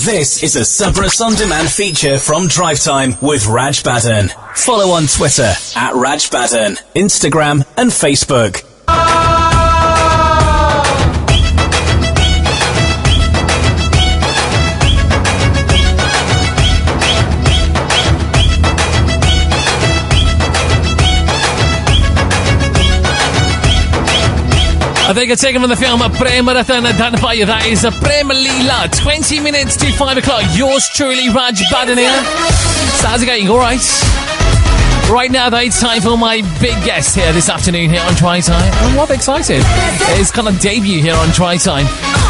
This is a Sabras On Demand feature from Drivetime with Raj Baddhan. Follow on Twitter @Raj Baddhan, Instagram and Facebook. I think it's taken from the film Prem Ratan Dhanpaya. That is a Prem Leela. 20 minutes to 5 o'clock. Yours truly, Raj Baddhan here. So how's it going? All right. Right now, though, it's time for my big guest here this afternoon here on Drivetime. I'm rather excited. It's kind of debut here on Drivetime.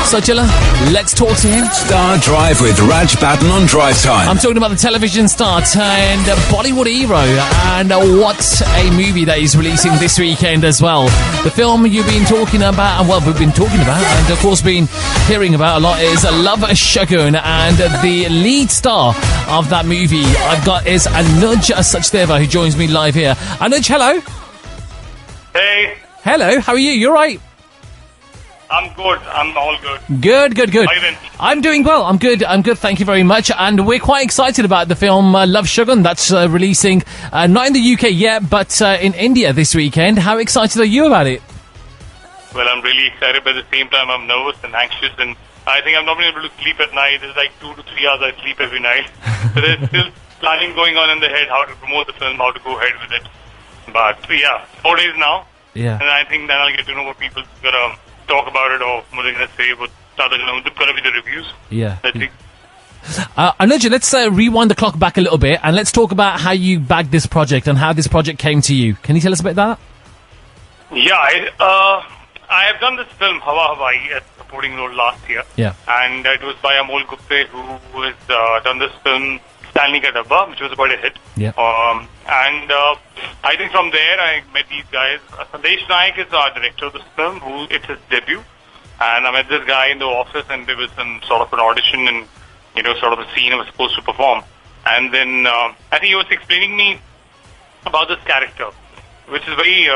So, Chilla, let's talk to him. Star Drive with Raj Baddhan on Drivetime. I'm talking about the television star turned Bollywood hero, and what a movie that he's releasing this weekend as well. The film you've been talking about, and well, we've been talking about, and of course been hearing about a lot, is Love Shivan, and the lead star of that movie I've got is Anuj Sachdeva, who joins me live here. Anuj, hello. Hey. Hello, how are you? You alright? I'm good. I'm all good. Good. How you been? I'm doing well. I'm good. Thank you very much. And we're quite excited about the film Love Shivan that's releasing not in the UK yet, but in India this weekend. How excited are you about it? Well, I'm really excited, but at the same time, I'm nervous and anxious, and I think I'm not been able to sleep at night. There's like 2 to 3 hours I sleep every night. So there's still planning going on in the head, how to promote the film, how to go ahead with it. But yeah, 4 days now. Yeah. And I think then I'll get to know what people's gonna talk about it, or what they're gonna say, what's gonna be the reviews. Yeah. Let's see. Anuj, let's rewind the clock back a little bit, and let's talk about how you bagged this project and how this project came to you. Can you tell us a bit about that? Yeah, I have done this film, Hawa Hawaii, as a supporting role last year. Yeah. And it was by Amol Gupte, who has done this film, Stanley Ka Dabba, which was quite a hit. Yeah. And I think from there I met these guys. Sandesh Naik is our director of this film, it's his debut. And I met this guy in the office, and there was some sort of an audition and, sort of a scene I was supposed to perform. And then I think he was explaining me about this character, which is very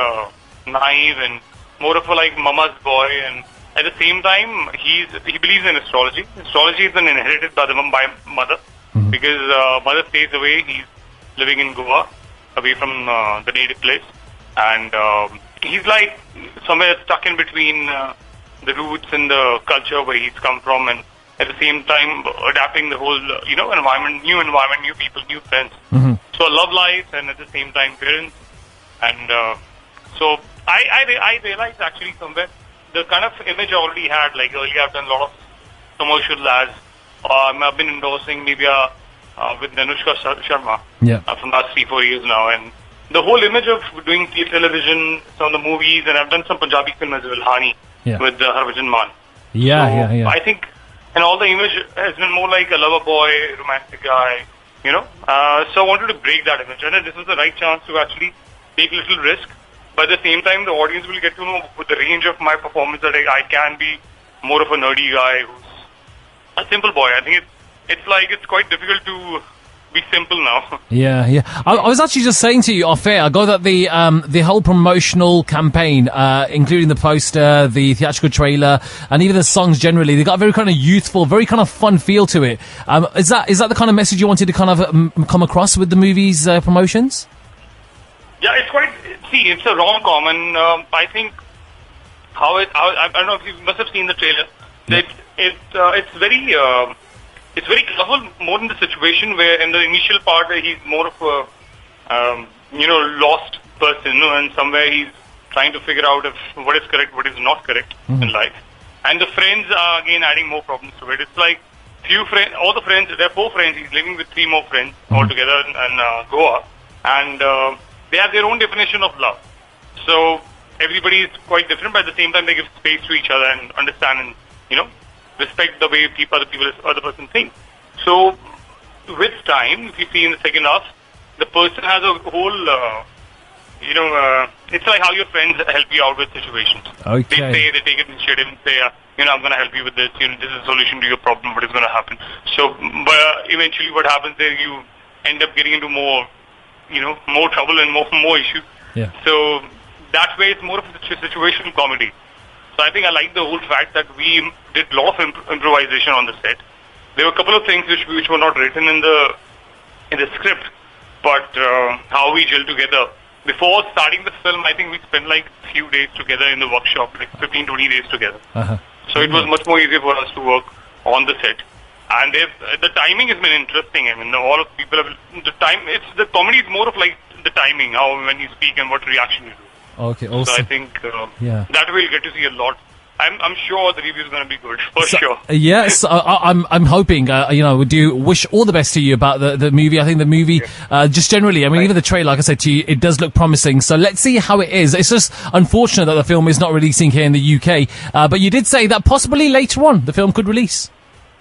naive and more of a like mama's boy, and at the same time he believes in astrology. Astrology is inherited by mother, because mother stays away. He's living in Goa, away from the native place, and he's like somewhere stuck in between the roots and the culture where he's come from, and at the same time adapting the whole environment, new people, new friends. So love life, and at the same time parents, and so I realized actually somewhere the kind of image I already had. Like earlier, I've done a lot of commercial ads. I've been endorsing maybe with Anushka Sharma from last 3-4 years now, and the whole image of doing television, some of the movies, and I've done some Punjabi film as well, Hani, with Harbhajan Mann. Yeah. I think, and all the image has been more like a lover boy, romantic guy, So I wanted to break that image, and this was the right chance to actually take a little risk. But at the same time, the audience will get to know with the range of my performance that I can be more of a nerdy guy who's a simple boy. I think it's quite difficult to be simple now. Yeah. I was actually just saying to you off air, I got that the whole promotional campaign, including the poster, the theatrical trailer, and even the songs generally, they got a very kind of youthful, very kind of fun feel to it. Is that the kind of message you wanted to kind of come across with the movie's promotions? Yeah, it's a rom-com, and I think I don't know if you must have seen the trailer. It's very clever, more in the situation where in the initial part he's more of a lost person, and somewhere he's trying to figure out if what is correct, what is not correct in life. And the friends are again adding more problems to it. It's like there are 4 friends. He's living with 3 more friends altogether in Goa, and they have their own definition of love. So everybody is quite different, but at the same time they give space to each other and understand and, respect the way other person thinks. So with time, if you see in the second half, the person has a whole, it's like how your friends help you out with situations. Okay. They take initiative and say, I'm going to help you with this, this is a solution to your problem, what is going to happen. So, but eventually what happens is you end up getting into more trouble and more issues. Yeah. So that way it's more of a situational comedy. So I think I like the whole fact that we did a lot of improvisation on the set. there were a couple of things which were not written in the script, but how we gelled together. Before starting the film, I think we spent like a few days together in the workshop, like 15, 20 days together. So it was much more easier for us to work on the set. And the timing has been interesting. I mean, all of people have the comedy is more of like the timing, how when you speak and what reaction you do. Okay, awesome. So I think that we'll get to see a lot. I'm sure the review is going to be good, for sure. Yes, I'm hoping, we do wish all the best to you about the movie. I think the movie, just generally, I mean, even the trailer, like I said to you, it does look promising. So let's see how it is. It's just unfortunate that the film is not releasing here in the UK. But you did say that possibly later on the film could release.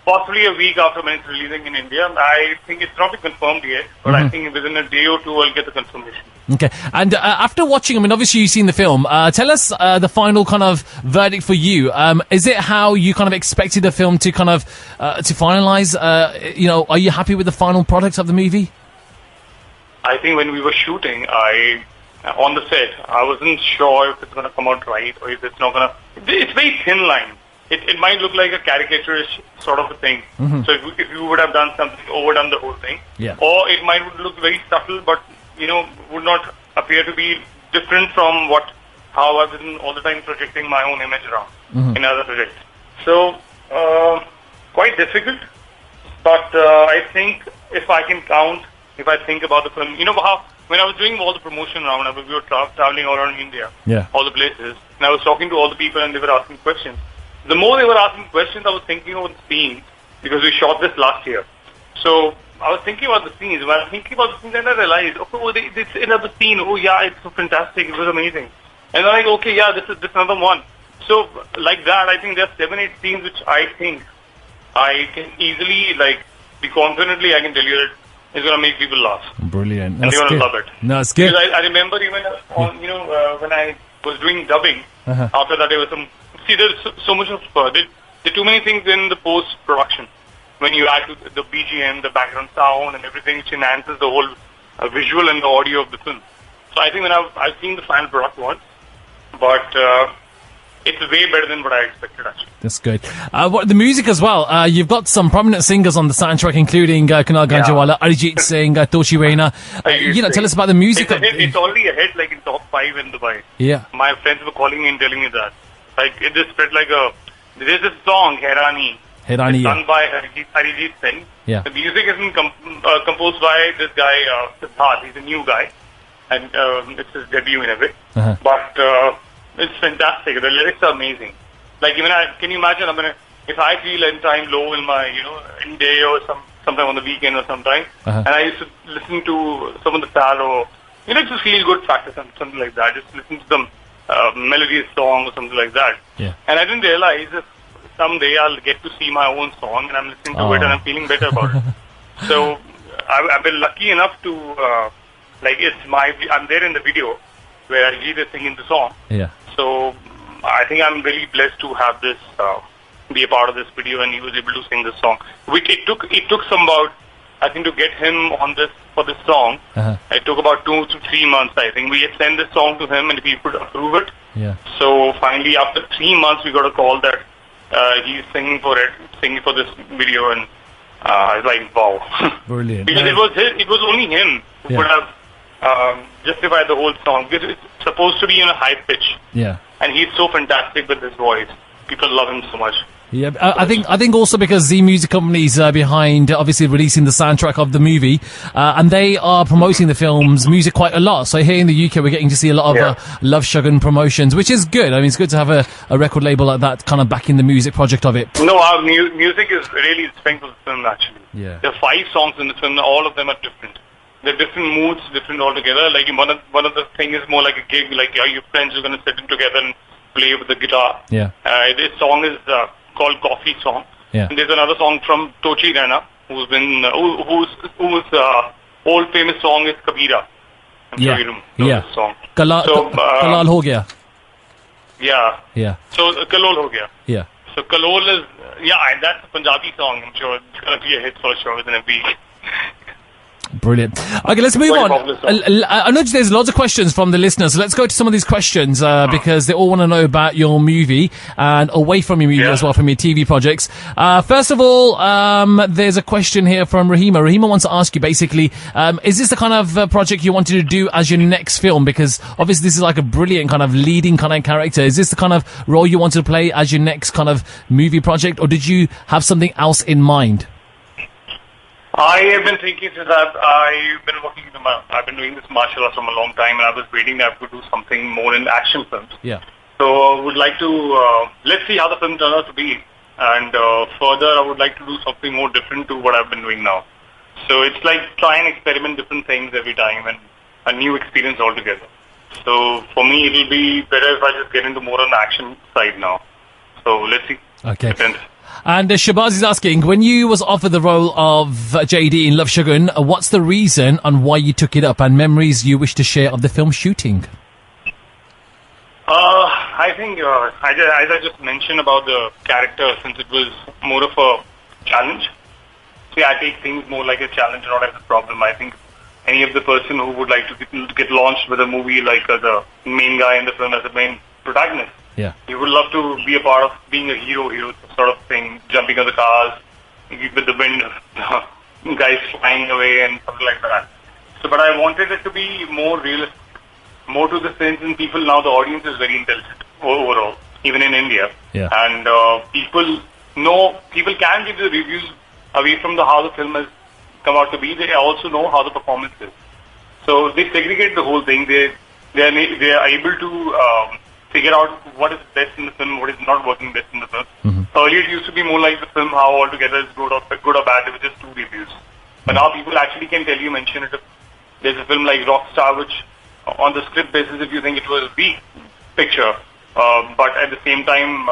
Possibly a week after when it's releasing in India. I think it's not been confirmed yet, but I think within a day or two I'll get the confirmation. Okay, and after watching, I mean, obviously you've seen the film. Tell us the final kind of verdict for you. Is it how you kind of expected the film to kind of to finalize? Are you happy with the final product of the movie? I think when we were shooting, on the set, I wasn't sure if it's going to come out right or if it's not going to. It's very thin line. It might look like a caricaturish sort of a thing. So if you would have done something, overdone the whole thing, or it might look very subtle, but would not appear to be different from how I've been all the time projecting my own image around in other projects. So quite difficult, but I think if I think about the film, how when I was doing all the promotion around, we were traveling all around India, all the places, and I was talking to all the people and they were asking questions. The more they were asking questions, I was thinking about the scenes, because we shot this last year. So I was thinking about the scenes. When I was thinking about the scenes, then I realized, it's another scene. Oh, yeah, it's so fantastic. It was amazing. And I'm like, okay, yeah, this is another one. So like that, I think there are 7, 8 scenes which I think I can easily, be confidently, I can tell you that it's going to make people laugh. Brilliant. And they're going to love it. No, it's good. Because I remember even when I was doing dubbing, after that there was there's so much of there are too many things in the post-production. When you add to the BGM, the background sound and everything, which enhances the whole visual and the audio of the film. So I think when I've seen the final product once, but it's way better than what I expected, actually. That's good. The music as well. You've got some prominent singers on the soundtrack, including Kunal Ganjawala, Arijit Singh, Toshi Raina. Tell us about the music. It's already ahead, in top 5 in Dubai. Yeah. My friends were calling me and telling me that. It just spread there's this song, Herani. It's done by Arijit Singh. Yeah. The music has been composed by this guy, Siddharth. He's a new guy. And it's his debut in a way. But it's fantastic. The lyrics are amazing. Can you imagine, if I feel any time low in my, in day or sometime on the weekend or sometime, and I used to listen to some of the Sal or, just feel good factors and something like that. Just listen to some melodious song or something like that. Yeah. And I didn't realize if someday I'll get to see my own song and I'm listening to it and I'm feeling better about it. So I've been lucky enough to, I'm there in the video where Arijit is singing the song. Yeah. So I think I'm really blessed to have this, be a part of this video, and he was able to sing this song. It took some about, I think, to get him on this, for this song. It took about 2 to 3 months, I think. We had sent this song to him and he could approve it. Yeah. So finally, after 3 months, we got a call that he's singing for this video, and I was like, wow. Brilliant. Because it was only him who could have justified the whole song, because it's supposed to be in a high pitch. Yeah. And he's so fantastic with his voice. People love him so much. Yeah, I think also because the music companies behind obviously releasing the soundtrack of the movie, and they are promoting the film's music quite a lot. So here in the UK, we're getting to see a lot of Love Shivan promotions, which is good. I mean, it's good to have a record label like that kind of back in the music project of it. No, our music is really the strength of the film, actually. Yeah. There are 5 songs in the film. All of them are different. They're different moods, different altogether. One of the things is more like a gig, your friends are going to sit in together and play with the guitar. Yeah. This song is called Coffee Song. Yeah. And there's another song from Toshi Raina, whose old famous song is Kabira. I'm sure you know this song. Kalal ho gaya. Yeah. Yeah. So Kalol ho gaya. Yeah. So Kalol is, that's a Punjabi song. I'm sure it's going to be a hit for sure within a week. Brilliant. Okay, let's move Very on. popular song. Anuj, there's lots of questions from the listeners. So let's go to some of these questions because they all want to know about your movie and away from your movie as well, from your TV projects. First of all, there's a question here from Rahima. Rahima wants to ask you basically, is this the kind of project you wanted to do as your next film? Because obviously this is like a brilliant kind of leading kind of character. Is this the kind of role you wanted to play as your next kind of movie project, or did you have something else in mind? I have been thinking since I've been working in I've been doing this martial arts from a long time, and I was waiting that I could do something more in action films. Yeah. So I would like to, let's see how the film turns out to be. And further, I would like to do something more different to what I've been doing now. So it's like try and experiment different things every time and a new experience altogether. So for me, it will be better if I just get into more on the action side now. So let's see. Okay. Depends. And Shabazz is asking, when you was offered the role of JD in Love Shivan, what's the reason and why you took it up, and memories you wish to share of the film shooting? I think, as I just mentioned about the character, since it was more of a challenge. See, I take things more like a challenge, not as a problem. I think any of the person who would like to get launched with a movie like the main guy in the film as the main protagonist, Yeah. you would love to be a part of being a hero sort of thing, jumping on the cars, with the wind, guys flying away and something like that. So, but I wanted it to be more realistic, more to the sense, and people now, the audience is very intelligent overall, even in India. Yeah. And people can give the reviews away from how the film has come out to be. They also know how the performance is. So they segregate the whole thing. They are able to figure out what is best in the film, what is not working best in the film. Mm-hmm. Earlier it used to be more like the film, how altogether is good or bad with just two reviews. But now people actually can tell you, mention it. There's a film like Rockstar, which on the script basis, if you think it was a weak picture, but at the same time,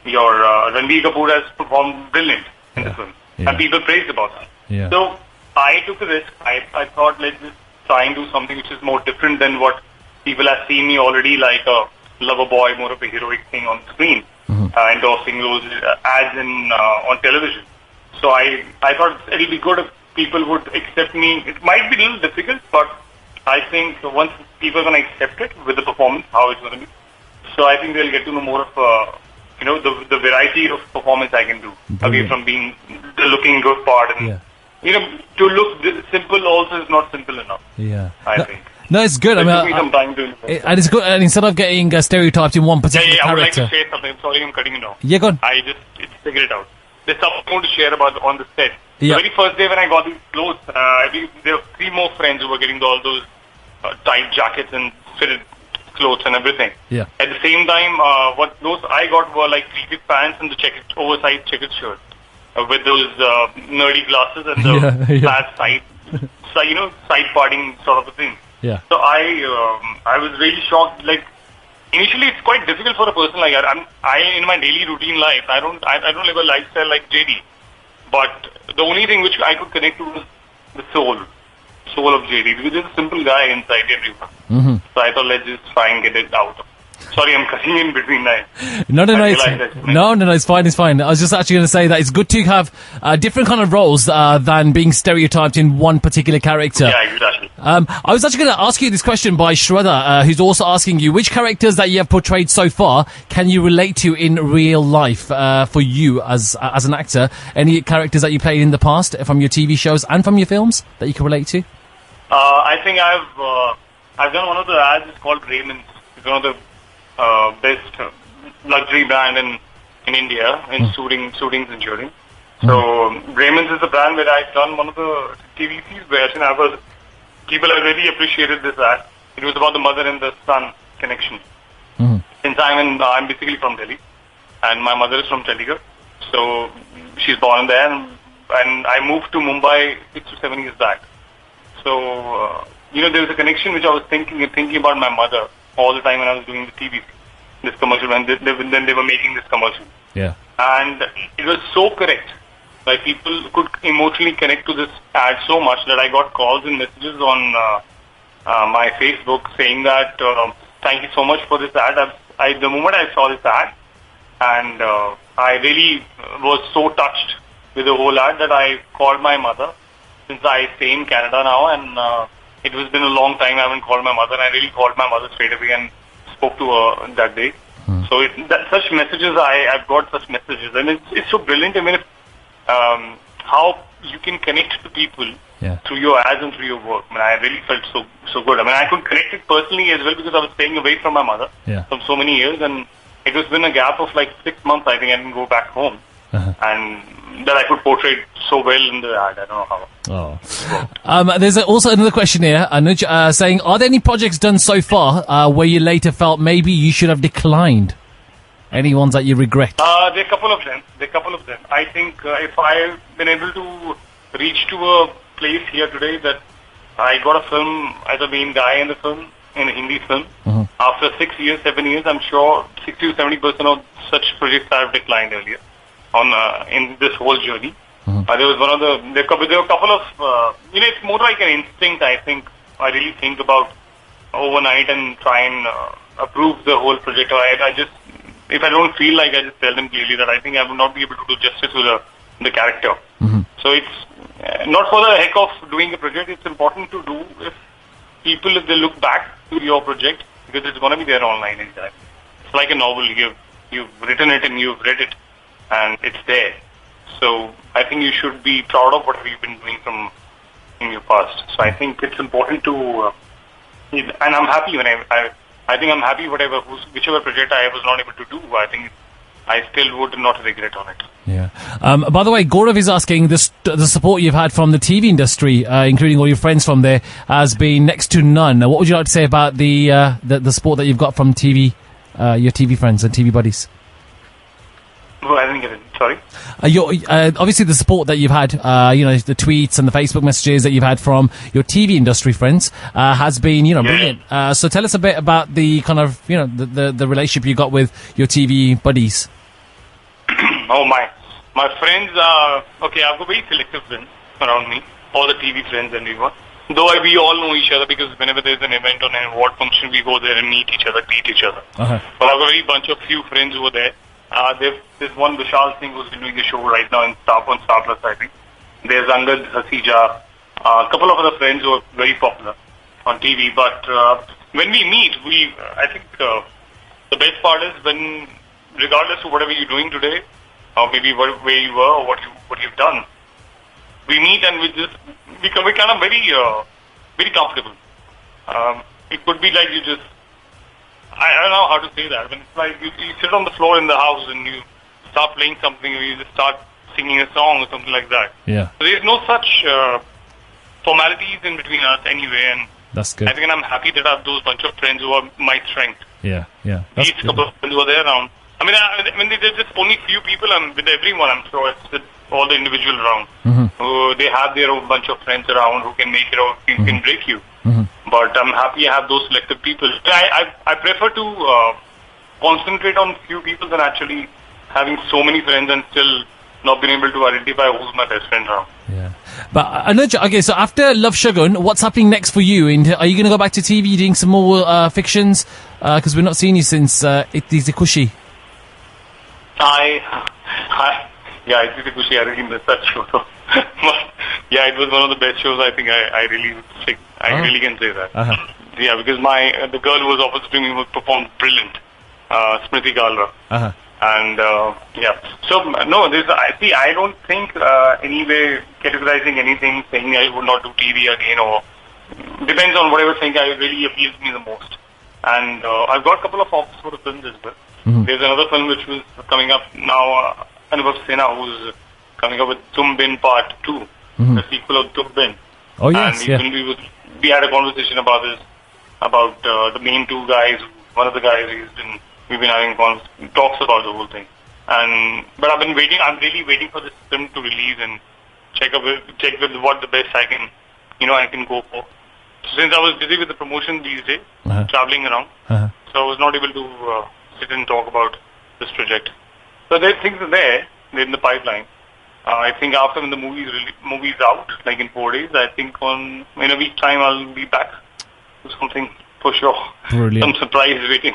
Ranbir Kapoor has performed brilliant in the film, and people praised about that. Yeah. So I took a risk. I thought, let's just try and do something which is more different than what people have seen me already, like a lover boy, more of a heroic thing on screen, endorsing those ads on television. So I thought it'll be good if people would accept me. It might be a little difficult, but I think once people are going to accept it with the performance, how it's going to be, so I think they'll get to know more of the variety of performance I can do, away from being the looking good part, and to look simple also is not simple enough. Yeah, I think. No, it's good. So I it took me some time to and it's good. And instead of getting stereotyped in one particular I would like character, to share something. I'm sorry, I'm cutting you now. Yeah, go on. I just figured it out. There's something I want to share about on the set. Yeah. The very first day when I got these clothes, I think there were three more friends who were getting all those tight jackets and fitted clothes and everything. Yeah. At the same time, what those I got were like pleated pants and the oversized checkered shirt with those nerdy glasses and the flat side, side parting sort of a thing. Yeah. So I was really shocked. Like initially, it's quite difficult for a person like that. I in my daily routine life, I don't live a lifestyle like JD. But the only thing which I could connect to was the soul of JD, because he's a simple guy inside everyone. Mm-hmm. So I thought, let's just try and get it out. Sorry, I'm cutting in between that. No, it's fine. I was just actually going to say that it's good to have different kind of roles than being stereotyped in one particular character. Yeah, exactly. I was actually going to ask you this question by Shraddha, who's also asking you, which characters that you have portrayed so far can you relate to in real life for you as an actor? Any characters that you played in the past from your TV shows and from your films that you can relate to? I think I've done one of the ads. It's called Raymond's. It's one of the best luxury brand in India in suitings and jewelry. So Raymond's is the brand where I've done one of the TVCs where people have really appreciated this ad. It was about the mother and the son connection. Since I'm basically from Delhi and my mother is from Chandigarh, so she's born there, and I moved to Mumbai 6 to 7 years back. So there was a connection which I was thinking about my mother all the time when I was doing the TV, this commercial, when they were making this commercial. Yeah. And it was so correct. Like people could emotionally connect to this ad so much that I got calls and messages on my Facebook saying that thank you so much for this ad. The moment I saw this ad, and I really was so touched with the whole ad that I called my mother since I stay in Canada now, and it has been a long time I haven't called my mother. And I really called my mother straight away and spoke to her that day. So such messages, I've got such messages, and it's so brilliant. I mean, how you can connect to people through your ads and through your work. I mean, I really felt so good. I mean, I could connect it personally as well because I was staying away from my mother from so many years, and it has been a gap of like 6 months. I think I didn't go back home, and that I could portray it so well in the ad. I don't know how. There's also another question here, Anuj, saying, are there any projects done so far where you later felt maybe you should have declined? Any ones that you regret? There are a couple of them. I think if I've been able to reach to a place here today that I got a film as a main guy in the film, in a Hindi film, after 6 years, 7 years, I'm sure 60 to 70% of such projects I've declined earlier in this whole journey. There were a couple of, it's more like an instinct, I think. I really think about overnight and try and approve the whole project. I just, if I don't feel like, I just tell them clearly that I think I will not be able to do justice to the character. So it's not for the heck of doing a project. It's important to do if they look back to your project, because it's going to be there online anytime. It's like a novel. You've written it and you've read it, and it's there. So I think you should be proud of whatever you've been doing in your past. So I think it's important to, and I'm happy when I think I'm happy whichever project I was not able to do. I think I still would not regret on it. Yeah. By the way, Gaurav is asking, the support you've had from the TV industry, including all your friends from there, has been next to none. What would you like to say about the support that you've got from TV, your TV friends and TV buddies? Oh, I didn't get it. Sorry. Obviously the support that you've had, the tweets and the Facebook messages that you've had from your TV industry friends, has been, brilliant. So tell us a bit about the kind of, the relationship you got with your TV buddies. Oh, my friends are, okay, I've got very selective friends around me, all the TV friends and everyone. Though we all know each other, because whenever there's an event or an award function, we go there and meet each other, greet each other. But I've got a very few friends who are there. There's one Vishal Singh who's been doing the show right now on Sabras, I think. There's Angad Hasija, a couple of other friends who are very popular on TV. But when we meet, I think the best part is when, regardless of whatever you're doing today, or maybe where you were or what you've done, we meet and we kind of very comfortable. It could be like you just, I don't know how to say that. When it's like you sit on the floor in the house and you start playing something, or you just start singing a song or something like that. Yeah. So there's no such formalities in between us anyway, and that's good. I think I'm happy that I have those bunch of friends who are my strength. Yeah. These couple of friends who are there around. I mean, there's just only few people. With everyone, I'm sure it's with all the individuals around. They have their own bunch of friends around who can make it or who can break you. But I'm happy I have those selective people. I prefer to concentrate on few people than actually having so many friends and still not being able to identify who's my best friend around. Yeah. But Anuj, okay, so after Love Shivan, what's happening next for you? And are you going to go back to TV doing some more fictions? Because we've not seen you since Itni Kushi. Itni Kushi, I really missed that show. Yeah, it was one of the best shows. I think I really can say that. Yeah, because the girl who was opposite to me performed brilliant, Smriti Kalra. And so no, I don't think anyway categorizing anything, saying I would not do TV again, or depends on whatever thing really appeals to me the most. And I've got a couple of offers for the films as well. There's another film which was coming up now, Anubhav Sinha, who's coming up with Tum Bin Part 2, the sequel of Tum Bin. Oh yes, and we had a conversation about this, about the main two guys. One of the guys we've been having talks about the whole thing. But I've been waiting. I'm really waiting for this film to release and check with what the best I can go for. Since I was busy with the promotion these days, traveling around, so I was not able to sit and talk about this project. So things are there. They're in the pipeline. I think after when the movie's out, like in 4 days, I think in a week's time I'll be back with something for sure. Brilliant. Some surprise waiting.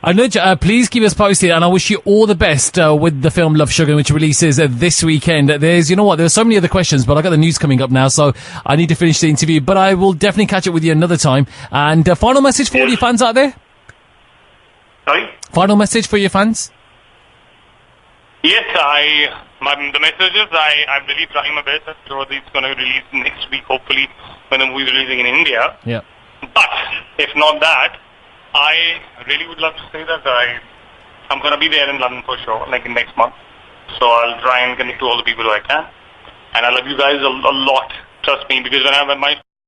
Anuj, please keep us posted, and I wish you all the best with the film Love Shivan, which releases this weekend. There's so many other questions, but I got the news coming up now, so I need to finish the interview. But I will definitely catch up with you another time. And final message for all your fans out there? Sorry? Final message for your fans? Yes, the message is I'm really trying my best. I'm sure it's going to release next week, hopefully, when the movie is releasing in India. Yeah. But if not that, I really would love to say that I'm going to be there in London for sure, like in next month. So I'll try and connect to all the people who I can. And I love you guys a lot, trust me, because when my